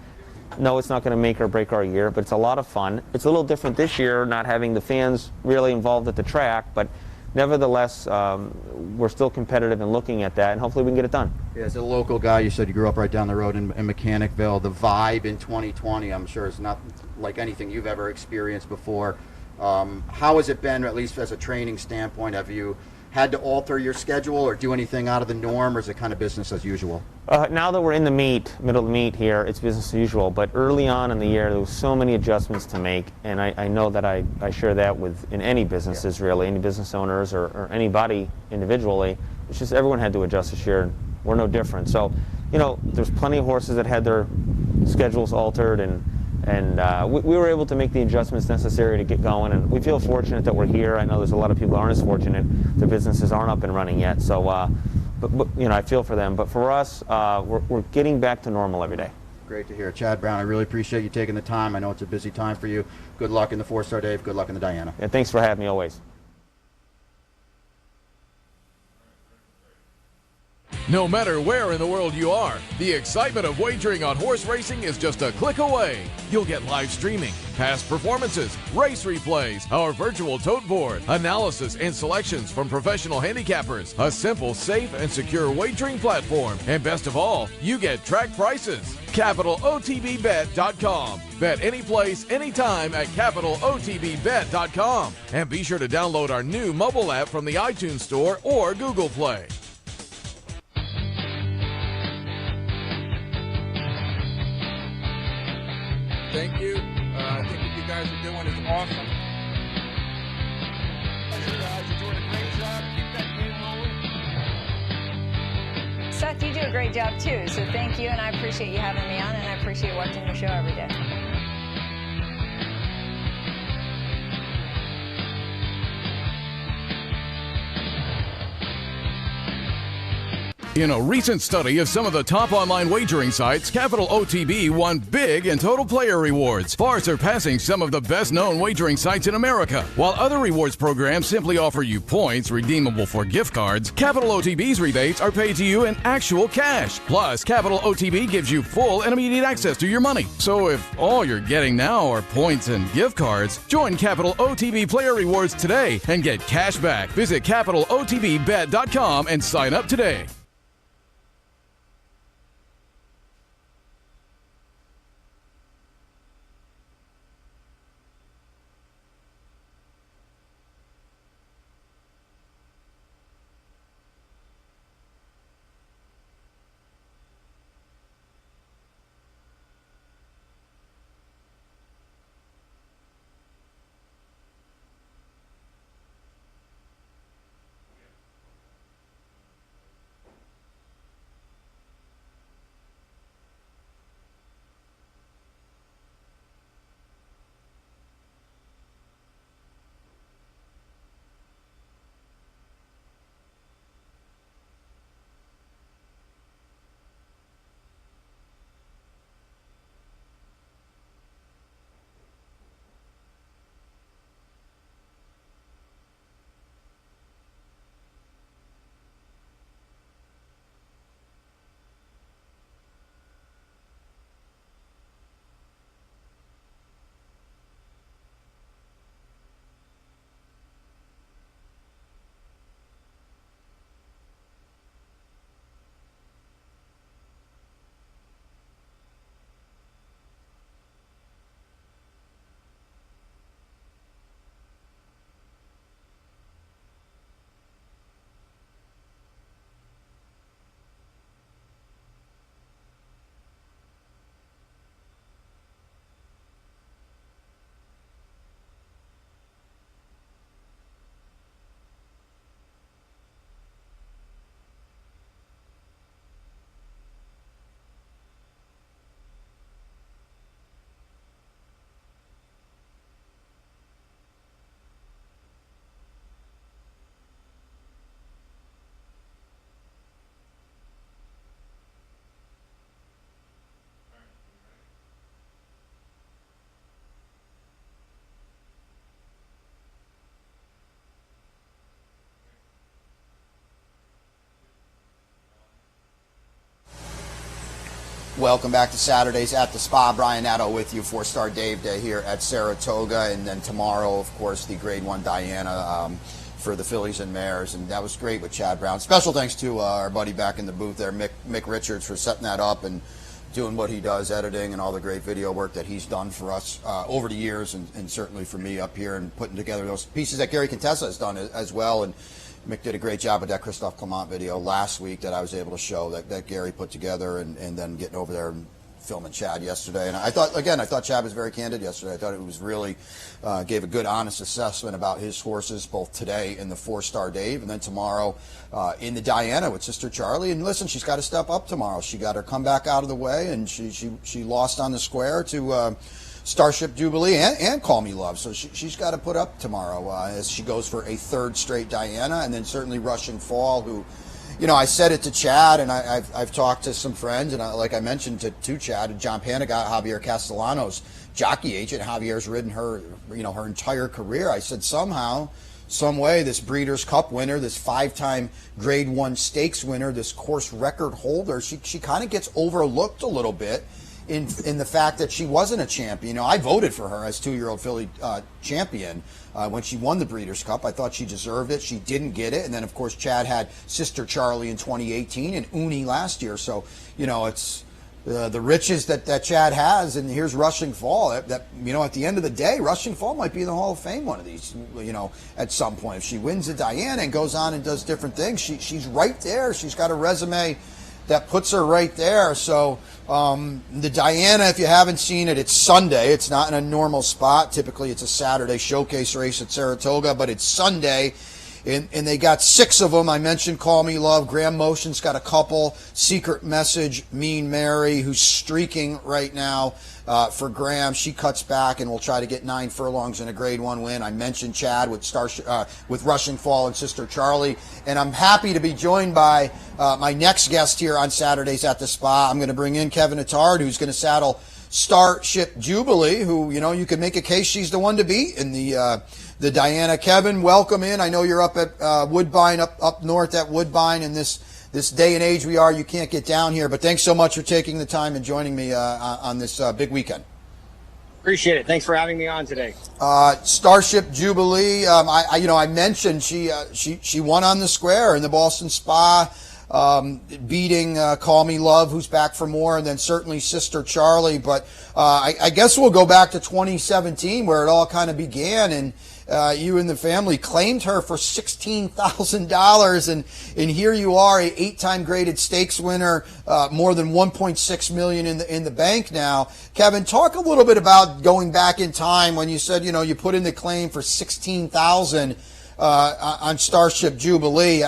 No, it's not going to make or break our year, but it's a lot of fun. It's a little different this year, not having the fans really involved at the track, but nevertheless, we're still competitive in looking at that, and hopefully we can get it done. Yeah, as a local guy, you said you grew up right down the road in Mechanicville. The vibe in 2020, I'm sure, is not like anything you've ever experienced before. How has it been, at least as a training standpoint? Have you had to alter your schedule or do anything out of the norm, or is it kind of business as usual? Now that we're in the middle of the meet here, it's business as usual. But early on in the year, there was so many adjustments to make, and I know that I share that in any businesses, really, any business owners or anybody individually. It's just everyone had to adjust this year, and we're no different. So, you know, there's plenty of horses that had their schedules altered, and we were able to make the adjustments necessary to get going, and we feel fortunate that we're here. I know there's a lot of people who aren't as fortunate. Their businesses aren't up and running yet, so but you know, I feel for them. But for us, we're getting back to normal every day. Great to hear. Chad Brown, I really appreciate you taking the time. I know it's a busy time for you. Good luck in the Fourstardave. Good luck in the Diana. Yeah, thanks for having me always. No matter where in the world you are, the excitement of wagering on horse racing is just a click away. You'll get live streaming, past performances, race replays, our virtual tote board, analysis and selections from professional handicappers, a simple, safe, and secure wagering platform, and best of all, you get track prices. CapitalOTBBet.com. Bet any place, anytime at CapitalOTBBet.com. And be sure to download our new mobile app from the iTunes Store or Google Play. Thank you. I think what you guys are doing is awesome. You guys are doing a great job. Keep that game rolling. Seth, you do a great job too, so thank you, and I appreciate you having me on, and I appreciate watching your show every day. In a recent study of some of the top online wagering sites, Capital OTB won big in total player rewards, far surpassing some of the best-known wagering sites in America. While other rewards programs simply offer you points redeemable for gift cards, Capital OTB's rebates are paid to you in actual cash. Plus, Capital OTB gives you full and immediate access to your money. So if all you're getting now are points and gift cards, join Capital OTB Player Rewards today and get cash back. Visit CapitalOTBBet.com and sign up today. Welcome back to Saturdays at the Spa. Brian Nadeau with you. Fourstardave Day here at Saratoga, and then tomorrow, of course, the Grade 1 Diana for the fillies and mares, and that was great with Chad Brown. Special thanks to our buddy back in the booth there, Mick Richards, for setting that up and doing what he does, editing and all the great video work that he's done for us over the years, and certainly for me up here, and putting together those pieces that Gary Contessa has done as well. And Mick did a great job with that Christophe Clement video last week that I was able to show that Gary put together, and then getting over there and filming Chad yesterday. And I thought Chad was very candid yesterday. I thought it was really gave a good, honest assessment about his horses, both today in the Fourstardave and then tomorrow in the Diana with Sister Charlie. And listen, she's got to step up tomorrow. She got her comeback out of the way, and she lost on the square to Starship Jubilee and Call Me Love. So she's got to put up tomorrow as she goes for a third straight Diana, and then certainly Russian Fall, who, you know, I said it to Chad, and I've talked to some friends, and like I mentioned to Chad, and John Panigot, Javier Castellano's jockey agent. Javier's ridden her, her entire career. I said somehow, some way, this Breeders' Cup winner, this 5-time Grade 1 Stakes winner, this course record holder, she kind of gets overlooked a little bit in the fact that she wasn't a champion. You know, I voted for her as 2-year-old filly champion when she won the Breeders' Cup. I thought she deserved it. She didn't get it. And then, of course, Chad had Sister Charlie in 2018 and Uni last year. So, you know, it's the riches that Chad has, and here's Rushing Fall. That you know, at the end of the day, Rushing Fall might be in the Hall of Fame one of these, you know, at some point. If she wins the Diana and goes on and does different things, she's right there. She's got a resume that puts her right there. So the Diana, if you haven't seen it, it's Sunday. It's not in a normal spot. Typically, it's a Saturday showcase race at Saratoga, but it's Sunday. And they got 6 of them. I mentioned Call Me Love. Graham Motion's got a couple. Secret Message, Mean Mary, who's streaking right now for Graham. She cuts back and will try to get 9 furlongs and a Grade 1 win. I mentioned Chad with Rushing Fall and Sister Charlie. And I'm happy to be joined by my next guest here on Saturdays at the Spa. I'm going to bring in Kevin Attard, who's going to saddle Starship Jubilee, who, you know, you could make a case she's the one to beat in the Diana. Kevin, welcome in. I know you're up at Woodbine, up north at Woodbine, and this day and age we are, you can't get down here. But thanks so much for taking the time and joining me on this big weekend. Appreciate it. Thanks for having me on today. Starship Jubilee. I mentioned she won on the square in the Boston Spa. Beating Call Me Love, who's back for more, and then certainly Sister Charlie. But I guess we'll go back to 2017 where it all kind of began, and you and the family claimed her for $16,000, and here you are, a 8-time graded stakes winner, more than $1.6 million in the bank now. Kevin, talk a little bit about going back in time when you said, you know, you put in the claim for $16,000 on Starship Jubilee.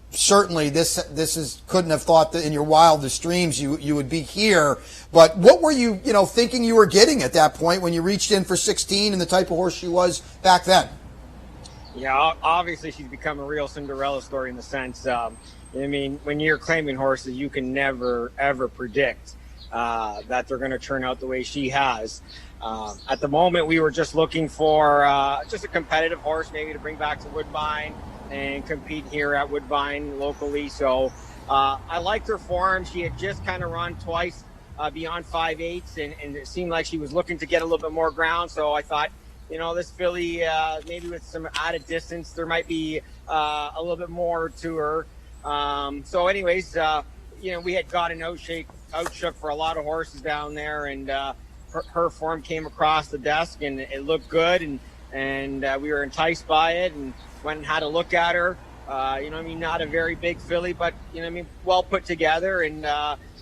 Certainly, this couldn't have thought that in your wildest dreams you would be here. But what were you thinking you were getting at that point when you reached in for 16 and the type of horse she was back then? Yeah, obviously she's become a real Cinderella story in the sense, I mean, when you're claiming horses, you can never ever predict that they're going to turn out the way she has. At the moment, we were just looking for just a competitive horse, maybe to bring back to Woodbine and compete here at Woodbine locally. So I liked her form. She had just kind of run twice beyond 5/8, and it seemed like she was looking to get a little bit more ground. So I thought, you know, this filly, maybe with some added distance, there might be a little bit more to her. So anyways, you know, we had got an outshook for a lot of horses down there, and her form came across the desk, and it looked good, and we were enticed by it, and went and had a look at her. You know, I mean, not a very big filly, but, you know, I mean, well put together, and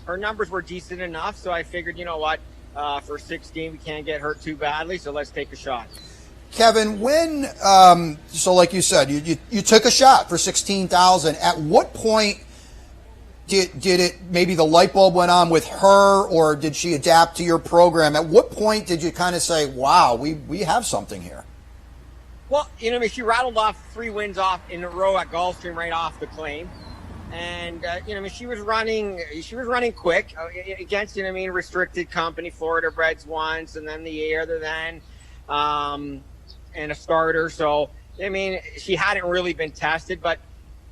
her numbers were decent enough. So I figured, you know what, for 16, we can't get hurt too badly, so let's take a shot. Kevin, when so like you said, you took a shot for 16,000. At what point did it, maybe the light bulb went on with her, or did she adapt to your program? At what point did you kind of say, wow, we have something here? Well, you know, I mean, she rattled off 3 wins off in a row at Gulfstream right off the claim. And, you know, I mean, she was running quick against, you know, I mean, restricted company, Florida Breds once, and then the other then, and a starter. So, I mean, she hadn't really been tested, but,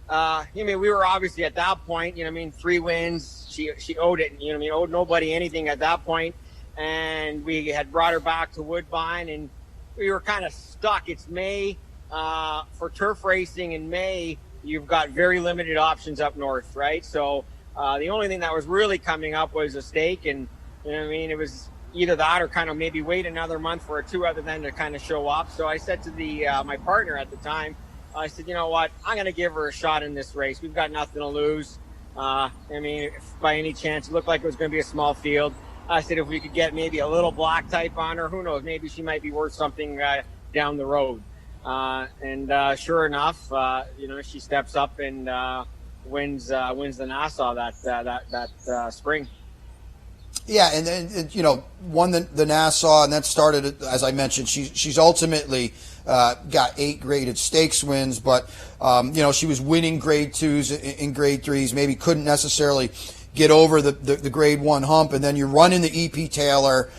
I mean, we were obviously at that point, you know, I mean, 3 wins, she owed it, you know, I mean, owed nobody anything at that point. And we had brought her back to Woodbine, and we were kind of stuck. It's May. For turf racing in May, you've got very limited options up north, right? So the only thing that was really coming up was a stake, and, you know what I mean, it was either that or kind of maybe wait another month for a 2 other than to kind of show up. So I said to my partner at the time, I said, you know what, I'm going to give her a shot in this race. We've got nothing to lose. I mean, if by any chance, it looked like it was going to be a small field. I said if we could get maybe a little black type on her, who knows, maybe she might be worth something down the road. And sure enough, you know, she steps up and wins the Nassau that spring. Yeah, and then, you know, won the Nassau, and that started, as I mentioned, she's ultimately got 8 graded stakes wins, but, you know, she was winning grade 2s and grade 3s, maybe couldn't necessarily get over the grade 1 hump, and then you run in the EP Taylor,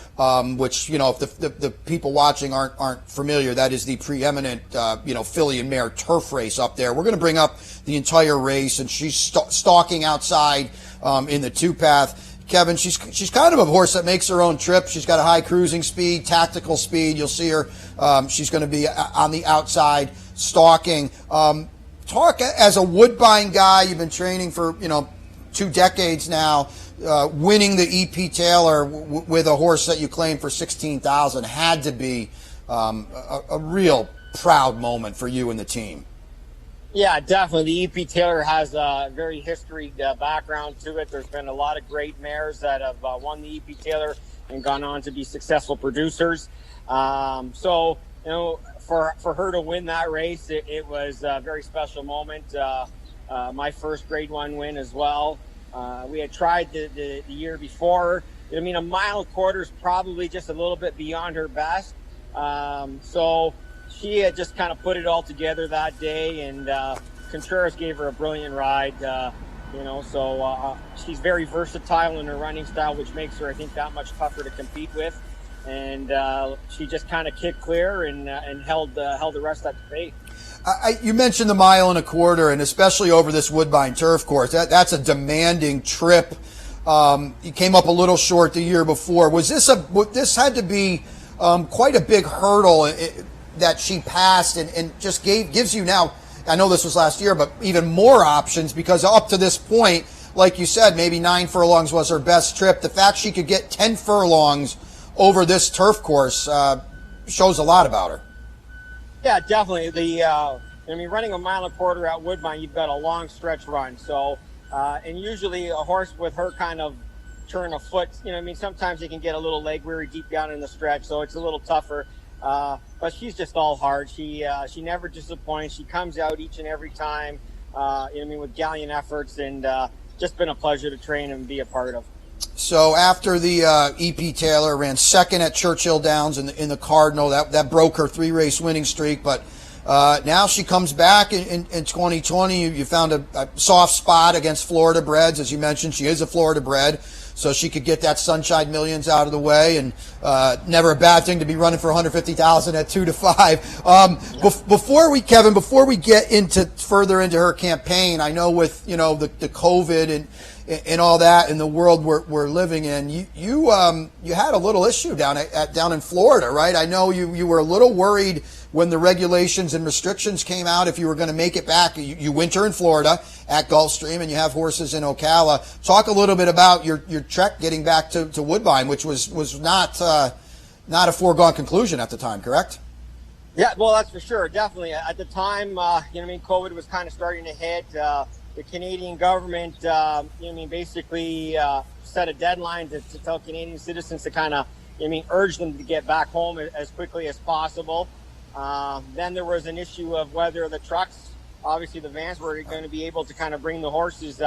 which, you know, if the people watching aren't familiar, that is the preeminent, you know, filly and mare turf race up there. We're going to bring up the entire race, and she's stalking outside in the 2-path. Kevin, she's kind of a horse that makes her own trip. She's got a high cruising speed, tactical speed. You'll see her. She's going to be on the outside stalking. Talk as a Woodbine guy. You've been training for, you know, 2 decades now. Winning the EP Taylor with a horse that you claimed for $16,000 had to be a real proud moment for you and the team. Yeah, definitely. The EP Taylor has a very historied background to it. There's been a lot of great mares that have won the EP Taylor and gone on to be successful producers. So, you know, for her to win that race, it was a very special moment. My first grade 1 win as well. We had tried the year before. I mean, 1.25 miles is probably just a little bit beyond her best. So she had just kind of put it all together that day, and Contreras gave her a brilliant ride. You know, so she's very versatile in her running style, which makes her, I think, that much tougher to compete with. And she just kind of kicked clear and held the rest at the fate. You mentioned the 1.25 miles, and especially over this Woodbine turf course. That's a demanding trip. You came up a little short the year before. This had to be quite a big hurdle that she passed, and just gives you now, I know this was last year, but even more options, because up to this point, like you said, maybe 9 furlongs was her best trip. The fact she could get 10 furlongs over this turf course shows a lot about her. Yeah, definitely. I mean, running 1.25 miles at Woodbine, you've got a long stretch run. So, and usually a horse with her kind of turn of foot, you know, I mean, sometimes you can get a little leg weary deep down in the stretch, so it's a little tougher. But she's just all hard. She never disappoints. She comes out each and every time, you know, I mean, with gallant efforts, and just been a pleasure to train and be a part of. So after the EP Taylor ran second at Churchill Downs in the Cardinal, that broke her 3-race winning streak. But now she comes back in 2020. You found a soft spot against Florida breds, as you mentioned. She is a Florida bred, so she could get that Sunshine Millions out of the way, and never a bad thing to be running for $150,000 at 2 to 5. Before we get further into her campaign, I know with, you know, the COVID and all that in the world we're living in, you had a little issue down in Florida, right? I know you were a little worried when the regulations and restrictions came out if you were going to make it back. You winter in Florida at Gulfstream, and you have horses in Ocala. Talk a little bit about your trek getting back to Woodbine, which was not a foregone conclusion at the time, correct? Yeah, well, that's for sure. Definitely. At the time, you know what I mean, COVID was kind of starting to hit. The Canadian government, you know what I mean, basically set a deadline to tell Canadian citizens to kind of, you know what I mean, urge them to get back home as quickly as possible. Then there was an issue of whether the trucks, obviously the vans, were going to be able to kind of bring the horses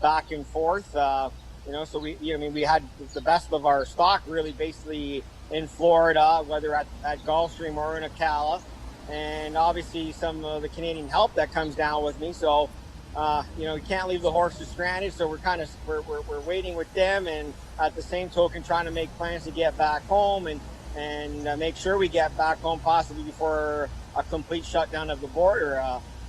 back and forth. You know, so we, you know, I mean, we had the best of our stock really basically in Florida, whether at Gulfstream or in Ocala, and obviously some of the Canadian help that comes down with me. So, you know, we can't leave the horses stranded, so we're waiting with them, and at the same token trying to make plans to get back home and make sure we get back home possibly before a complete shutdown of the border.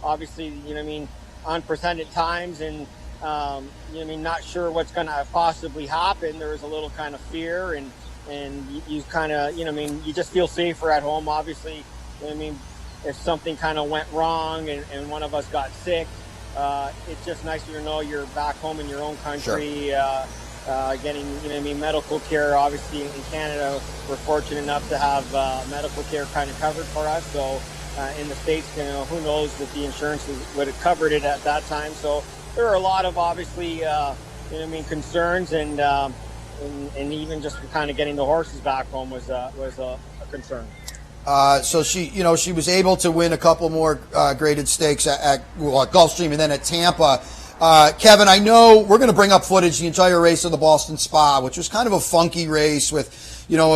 Obviously, you know what I mean, unprecedented times, and you know what I mean, not sure what's going to possibly happen. There was a little kind of fear, and you kind of, you know what I mean, you just feel safer at home. Obviously, you know what I mean, if something kind of went wrong and one of us got sick, it's just nicer to know you're back home in your own country. Sure. Getting, you know what I mean, medical care. Obviously in Canada, we're fortunate enough to have medical care kind of covered for us. So in the States, you know, who knows that the insurance would have covered it at that time. So there are a lot of obviously, you know what I mean, concerns, and even just kind of getting the horses back home was a concern. So she was able to win a couple more graded stakes at Gulfstream and then at Tampa. Kevin, I know we're going to bring up footage the entire race of the Boston Spa, which was kind of a funky race with, you know,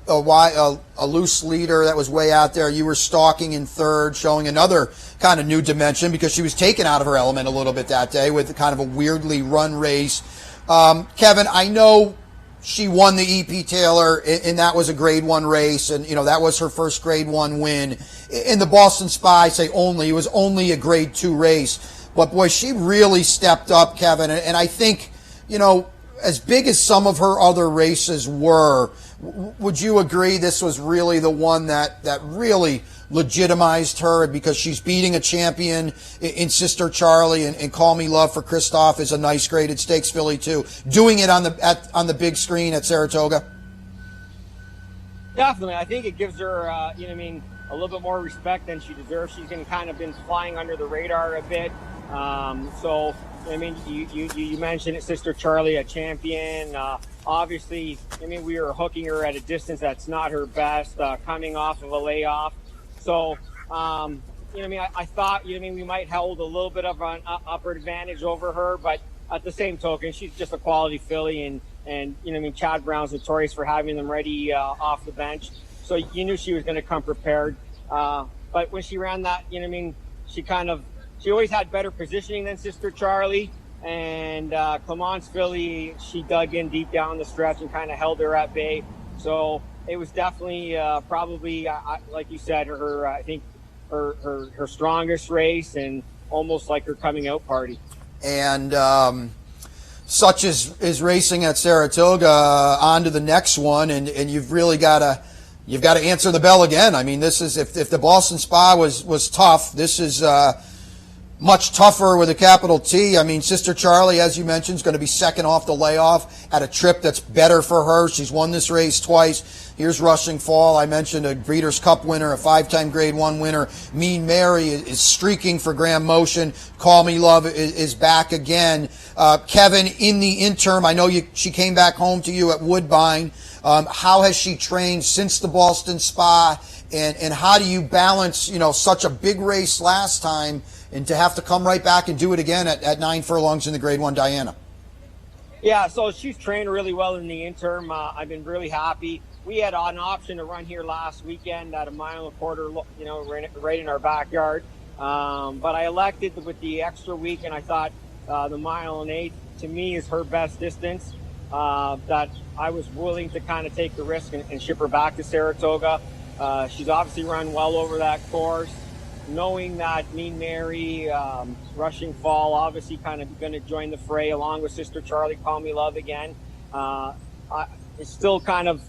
a loose leader that was way out there. You were stalking in third, showing another kind of new dimension because she was taken out of her element a little bit that day with kind of a weirdly run race. Kevin, I know she won the EP Taylor, and that was a Grade 1 race, and that was her first Grade 1 win. In the Boston Spa, I say it was only a Grade 2 race, but boy, she really stepped up, Kevin, and I think, as big as some of her other races were, would you agree this was really the one that really legitimized her, because she's beating a champion in Sister Charlie, and Call Me Love for Christoph is a nice graded stakes filly too. Doing it on the big screen at Saratoga. Definitely, I think it gives her, a little bit more respect than she deserves. She's kind of been flying under the radar a bit. You mentioned it, Sister Charlie, a champion. Obviously, we were hooking her at a distance that's not her best, coming off of a layoff. So, I thought, we might hold a little bit of an upward advantage over her, but at the same token, she's just a quality filly, and Chad Brown's notorious for having them ready off the bench. So you knew she was going to come prepared. But when she ran that, she always had better positioning than Sister Charlie, and Clement's filly, she dug in deep down the stretch and kind of held her at bay. So it was definitely probably, like you said, I think her strongest race, and almost like her coming out party. And such is racing at Saratoga. On to the next one, and you've really got to answer the bell again. I mean, this is if the Boston Spa was tough, this is much tougher with a capital T. I mean, Sister Charlie, as you mentioned, is going to be second off the layoff at a trip that's better for her. She's won this race twice. Here's Rushing Fall. I mentioned a Breeders' Cup winner, a 5-time Grade 1 winner. Mean Mary is streaking for Graham Motion. Call Me Love is back again. Kevin, in the interim, I know she came back home to you at Woodbine. How has she trained since the Boston Spa? And how do you balance, such a big race last time, and to have to come right back and do it again at 9 furlongs in the Grade 1 Diana? Yeah, so she's trained really well in the interim. I've been really happy. We had an option to run here last weekend at a 1.25 miles, right in our backyard. But I elected with the extra week, and I thought the 1.8 miles to me is her best distance. That I was willing to kind of take the risk and ship her back to Saratoga. She's obviously run well over that course. Knowing that Mean Mary, Rushing Fall, obviously kind of going to join the fray along with Sister Charlie, Call Me Love again. It's still kind of,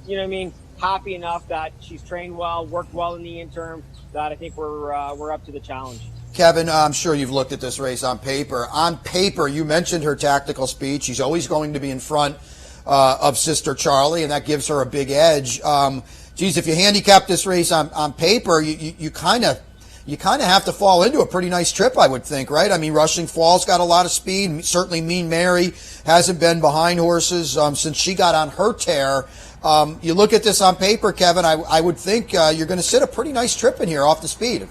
happy enough that she's trained well, worked well in the interim, that I think we're up to the challenge. Kevin, I'm sure you've looked at this race on paper. On paper, you mentioned her tactical speed. She's always going to be in front of Sister Charlie, and that gives her a big edge. If you handicap this race on paper, you kind of have to fall into a pretty nice trip, I would think, right? I mean, Rushing Fall's got a lot of speed. Certainly Mean Mary hasn't been behind horses since she got on her tear. You look at this on paper, Kevin, I would think you're going to sit a pretty nice trip in here off the speed.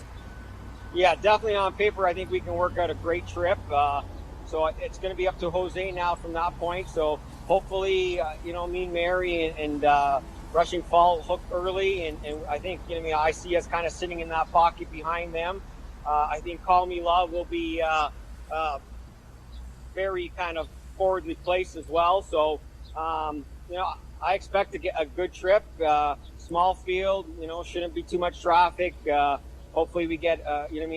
Yeah, definitely on paper, I think we can work out a great trip. So it's going to be up to Jose now from that point. So hopefully, Mean Mary and Rushing Fall hook early, and I think I see us kind of sitting in that pocket behind them. I think Call Me Love will be very kind of forwardly placed as well. So I expect to get a good trip. Small field, shouldn't be too much traffic. Hopefully we get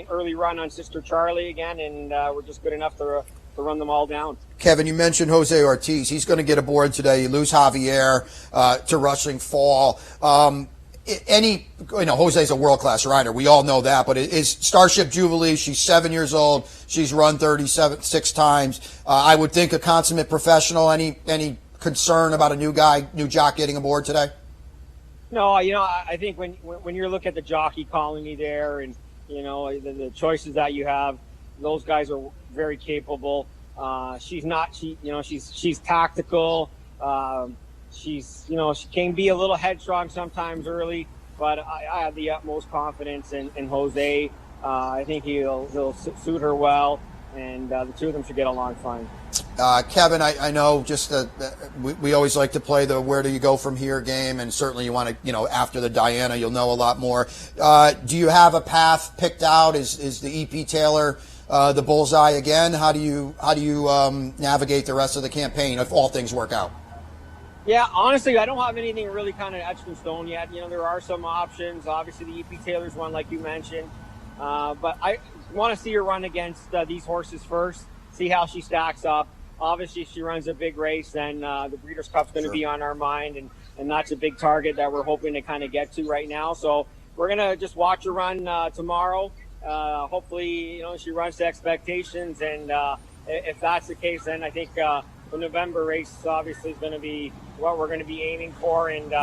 early run on Sister Charlie again, and we're just good enough to run them all down. Kevin, you mentioned Jose Ortiz. He's going to get aboard today. You lose Javier to Rushing Fall. Jose's a world-class rider. We all know that. But is Starship Jubilee, she's 7 years old. She's run 36 times. I would think a consummate professional. Any concern about a new jock getting aboard today? No, I think when you look at the jockey colony there, and the choices that you have, those guys are very capable. She's tactical. She can be a little headstrong sometimes early, but I have the utmost confidence in Jose. I think he'll suit her well, and the two of them should get along fine. Kevin, I know just we always like to play the where do you go from here game, and certainly you want to, after the Diana, you'll know a lot more. Do you have a path picked out? Is the EP Taylor the bullseye again. How do you navigate the rest of the campaign if all things work out? Yeah, honestly, I don't have anything really kind of etched in stone yet. There are some options. Obviously, the EP Taylor's one, like you mentioned. But I want to see her run against these horses first, see how she stacks up. Obviously, if she runs a big race, then the Breeders' Cup's going to be on our mind, and that's a big target that we're hoping to kind of get to right now. So we're going to just watch her run tomorrow. Hopefully, she runs to expectations, and if that's the case, then I think the November race obviously is going to be what we're going to be aiming for, and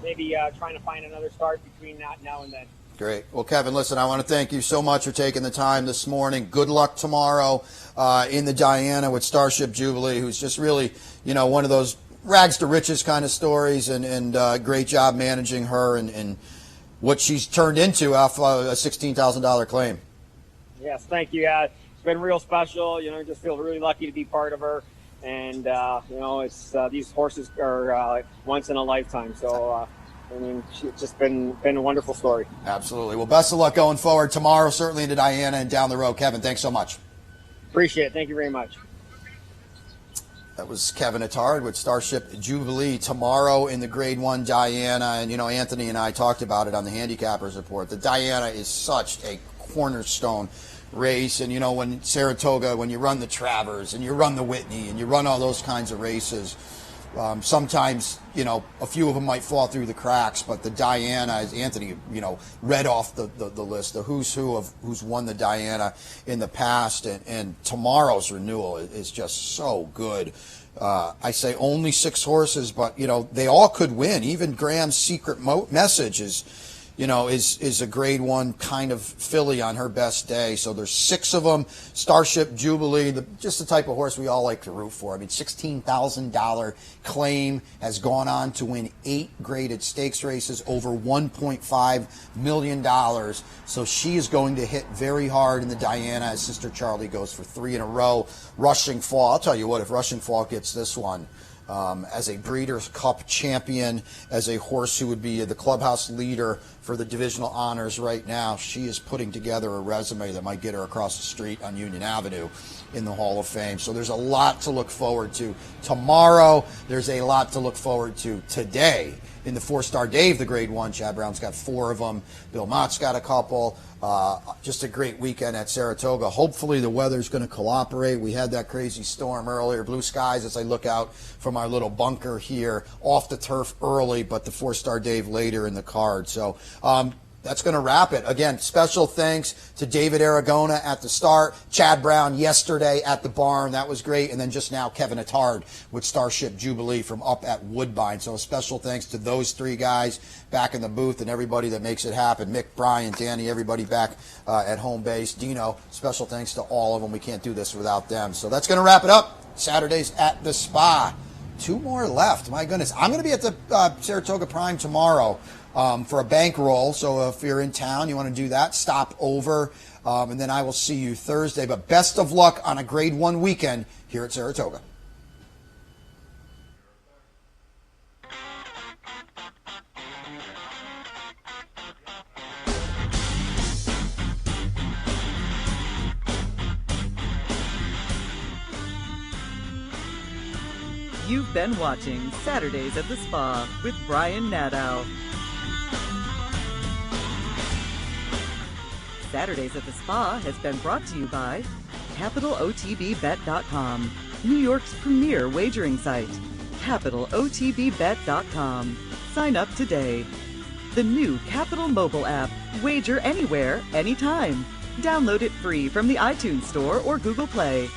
maybe trying to find another start between that now and then. Great. Well, Kevin, listen, I want to thank you so much for taking the time this morning. Good luck tomorrow in the Diana with Starship Jubilee, who's just really, one of those rags to riches kind of stories, and great job managing her and what she's turned into off a $16,000 claim. Yes, thank you. It's been real special. Just feel really lucky to be part of her. And, it's these horses are once in a lifetime. So, it's just been a wonderful story. Absolutely. Well, best of luck going forward tomorrow, certainly into Diana and down the road. Kevin, thanks so much. Appreciate it. Thank you very much. That was Kevin Attard with Starship Jubilee tomorrow in the Grade 1 Diana. And, Anthony and I talked about it on the Handicappers Report. The Diana is such a cornerstone race. And, when Saratoga, when you run the Travers and you run the Whitney and you run all those kinds of races, sometimes, a few of them might fall through the cracks, but the Diana, as Anthony, read off the list, the who's who of who's won the Diana in the past, and tomorrow's renewal is just so good. I say only 6 horses, but, they all could win. Even Graham's Secret Message is a Grade 1 kind of filly on her best day. So there's 6 of them. Starship Jubilee, just the type of horse we all like to root for. I mean, $16,000 claim, has gone on to win 8 graded stakes races, over $1.5 million. So she is going to hit very hard in the Diana as Sister Charlie goes for 3 in a row. Rushing Fall, I'll tell you what, if Rushing Fall gets this one, as a Breeders' Cup champion, as a horse who would be the clubhouse leader for the divisional honors right now, she is putting together a resume that might get her across the street on Union Avenue in the Hall of Fame. So there's a lot to look forward to tomorrow. There's a lot to look forward to today in the Fourstardave, the Grade 1. Chad Brown's got 4 of them. Bill Mott's got a couple. Just a great weekend at Saratoga. Hopefully the weather's going to cooperate. We had that crazy storm earlier. Blue skies as I look out from our little bunker here, off the turf early, but the Fourstardave later in the card. So that's going to wrap it. Again, special thanks to David Aragona at the start, Chad Brown yesterday at the barn. That was great. And then just now, Kevin Attard with Starship Jubilee from up at Woodbine. So a special thanks to those 3 guys back in the booth and everybody that makes it happen. Mick, Brian, Danny, everybody back at home base. Dino, special thanks to all of them. We can't do this without them. So that's going to wrap it up. Saturdays at the Spa. 2 more left. My goodness. I'm going to be at the Saratoga Prime tomorrow for a bankroll. So if you're in town, you want to do that, stop over. And then I will see you Thursday. But best of luck on a Grade 1 weekend here at Saratoga. You've been watching Saturdays at the Spa with Brian Nadeau. Saturdays at the Spa has been brought to you by CapitalOTBBet.com, New York's premier wagering site. CapitalOTBBet.com. Sign up today. The new Capital mobile app. Wager anywhere, anytime. Download it free from the iTunes Store or Google Play.